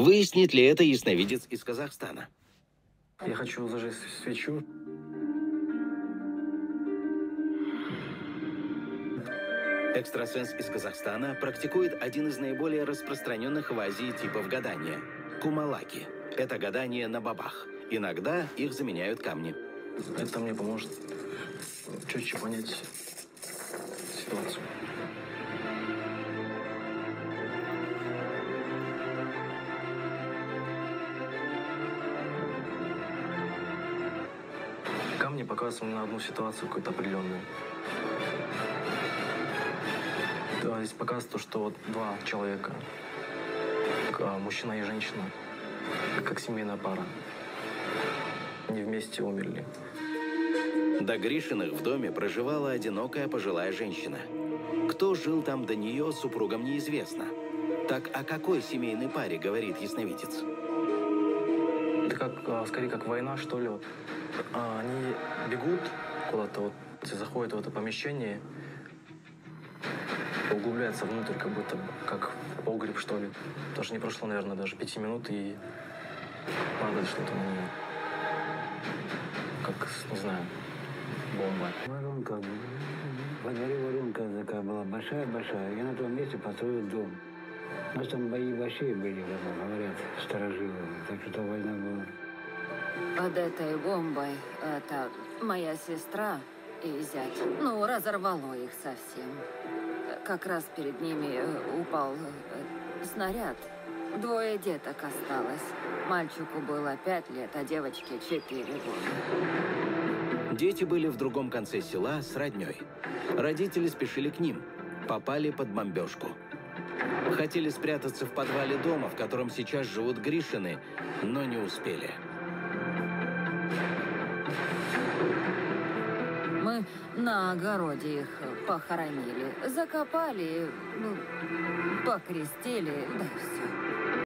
Выяснит ли это ясновидец из Казахстана? Я хочу зажечь свечу. Экстрасенс из Казахстана практикует один из наиболее распространенных в Азии типов гадания – кумалаки. Это гадание на бобах. Иногда их заменяют камни. Это мне поможет четче понять ситуацию. Камни показывают мне на одну ситуацию какую-то определенную. То есть показывает то, что вот два человека, мужчина и женщина, как семейная пара, они вместе умерли. До Гришиных в доме проживала одинокая пожилая женщина. Кто жил там до нее, супругам неизвестно. Так о какой семейной паре говорит ясновидец? Это как, скорее, как война, что ли. Вот. Они бегут куда-то, вот, заходят в это помещение, углубляются внутрь, как будто как в погреб, что ли. Даже не прошло, наверное, даже 5 минут, и падает что-то на нее. Как, не знаю, бомба. Воронка. Во дворе воронка такая была большая-большая. Я на том месте построил дом. У нас там бои большие были, как говорят, старожилы. Так что война была. Под этой бомбой это моя сестра и зять. Ну, разорвало их совсем. Как раз перед ними упал снаряд. 2 деток осталось. Мальчику было 5 лет, а девочке 4 года. Дети были в другом конце села с родней. Родители спешили к ним. Попали под бомбежку. Хотели спрятаться в подвале дома, в котором сейчас живут Гришины, но не успели. Мы на огороде их похоронили. Закопали, покрестили, да и все.